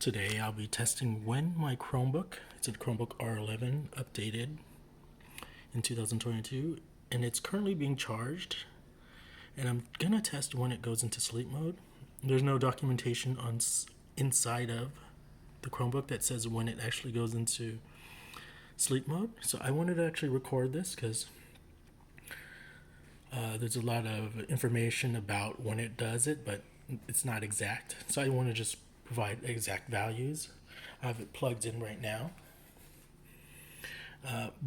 Today I'll be testing when my Chromebook, it's a Chromebook R11, updated in 2022, and it's currently being charged, and I'm gonna test when it goes into sleep mode. There's no documentation on inside of the Chromebook that says when it actually goes into sleep mode, so I wanted to actually record this because there's a lot of information about when it does it, but it's not exact, so I want to just provide exact values. I have it plugged in right now.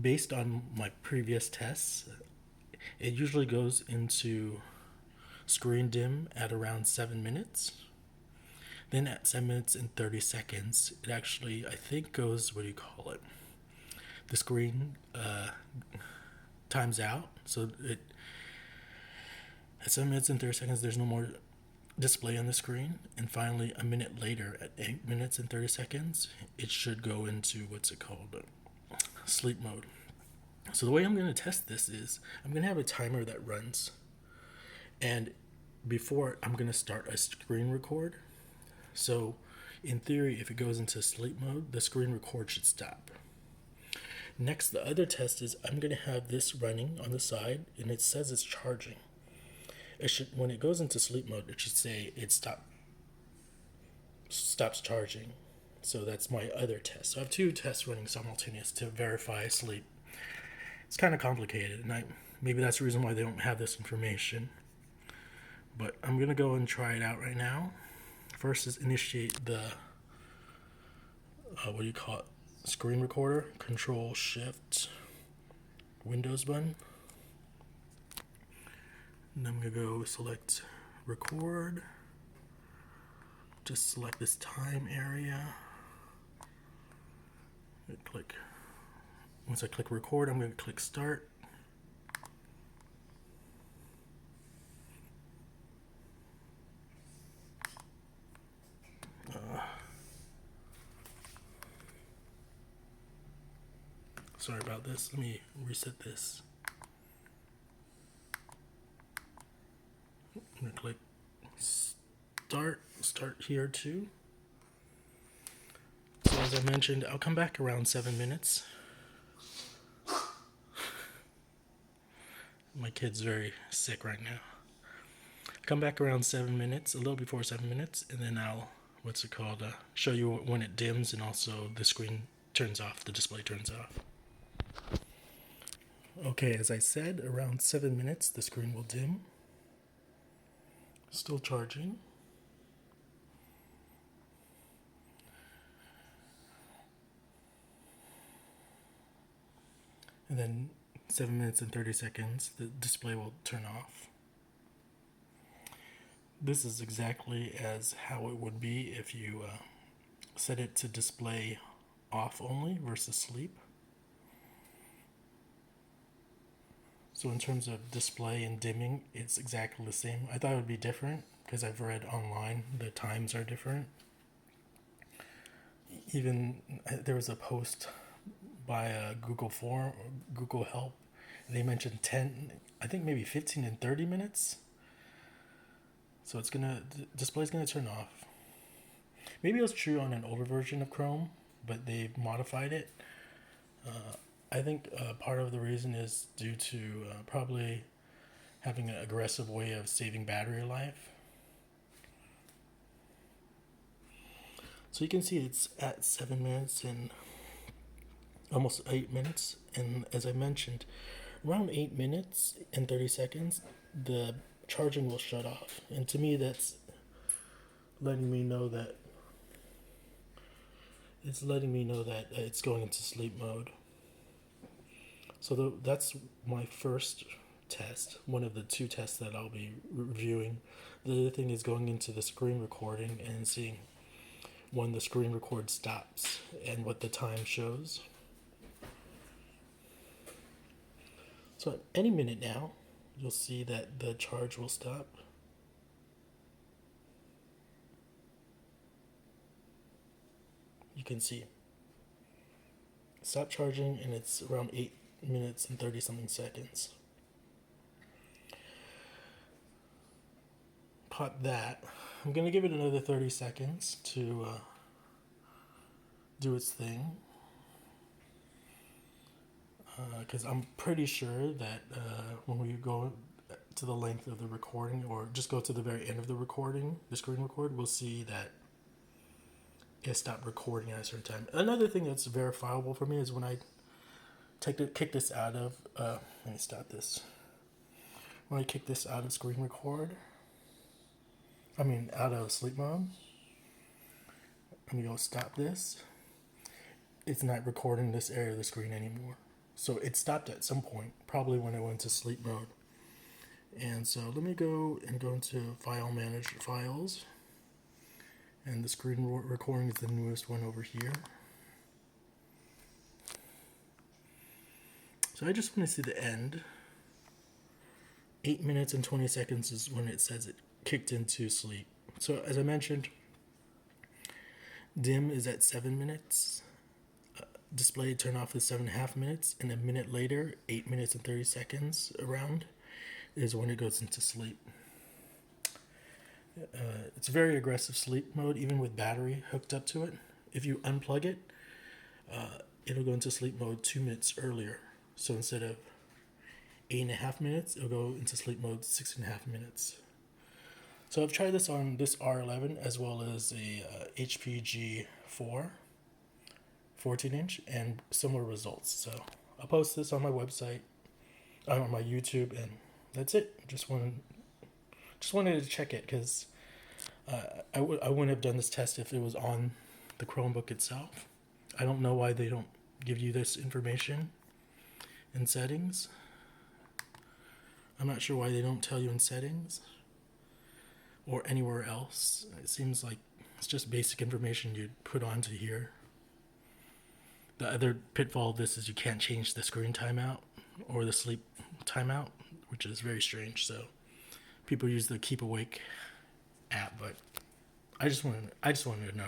Based on my previous tests, it usually goes into screen dim at around 7 minutes. Then at 7 minutes and 30 seconds, it actually, I think, goes, what do you call it? The screen times out. So it at 7 minutes and 30 seconds, there's no more display on the screen, and finally a minute later at 8 minutes and 30 seconds it should go into what's it called, sleep mode. So the way I'm going to test this is I'm going to have a timer that runs, and before I'm going to start a screen record. So in theory, if it goes into sleep mode, the screen record should stop. Next, the other test is I'm going to have this running on the side, and it says it's charging. It should, when it goes into sleep mode, it should say it stops charging. So that's my other test. So I have two tests running simultaneous to verify sleep. It's kind of complicated, and maybe that's the reason why they don't have this information. But I'm gonna go and try it out right now. First is initiate the screen recorder. Control Shift Windows button. And I'm going to go select record. Just select this time area. Once I click record, I'm going to click start. Sorry about this. Let me reset this. I'm going to click start here too. So as I mentioned, I'll come back around 7 minutes. My kid's very sick right now. Come back around 7 minutes, a little before 7 minutes, and then I'll, show you when it dims, and also the screen turns off, the display turns off. Okay, as I said, around 7 minutes, the screen will dim. Still charging. And then 7 minutes and 30 seconds, the display will turn off. This is exactly as how it would be if you set it to display off only versus sleep. So in terms of display and dimming, it's exactly the same. I thought it would be different because I've read online the times are different. Even there was a post by a Google form, Google Help, and they mentioned 10, I think maybe 15 and 30 minutes. So the display's gonna turn off. Maybe it was true on an older version of Chrome, but they've modified it. I think part of the reason is due to probably having an aggressive way of saving battery life. So you can see it's at 7 minutes and almost 8 minutes. And as I mentioned, around 8 minutes and 30 seconds, the charging will shut off. And to me, that's letting me know that it's going into sleep mode. So that's my first test, one of the two tests that I'll be reviewing. The other thing is going into the screen recording and seeing when the screen record stops and what the time shows. So at any minute now, you'll see that the charge will stop. You can see stop charging, and it's around 8 minutes and 30 something seconds. Pop that. I'm going to give it another 30 seconds to do its thing. Because I'm pretty sure that when we go to the length of the recording, or just go to the very end of the recording, the screen record, we'll see that it stopped recording at a certain time. Another thing that's verifiable for me is when I kick this out of, let me start this. When I kick this out of screen record, out of sleep mode, let me go stop this. It's not recording this area of the screen anymore. So it stopped at some point, probably when I went to sleep mode. And so let me go into File Manager Files. And the screen recording is the newest one over here. So I just want to see the end. 8 minutes and 20 seconds is when it says it kicked into sleep. So as I mentioned, dim is at 7 minutes. Display turn off is 7.5 minutes, and a minute later, 8 minutes and 30 seconds around, is when it goes into sleep. It's very aggressive sleep mode, even with battery hooked up to it. If you unplug it, it'll go into sleep mode 2 minutes earlier. So instead of 8.5 minutes, it'll go into sleep mode 6.5 minutes. So I've tried this on this R11 as well as a HPG 4. 14-inch, and similar results. So I'll post this on my website, on my YouTube, and that's it. Just wanted to check it because I wouldn't have done this test if it was on the Chromebook itself. I don't know why they don't give you this information in settings. I'm not sure why they don't tell you in settings or anywhere else. It seems like it's just basic information you'd put onto here. The other pitfall of this is you can't change the screen timeout or the sleep timeout, which is very strange. So people use the Keep Awake app, but I just wanted to know.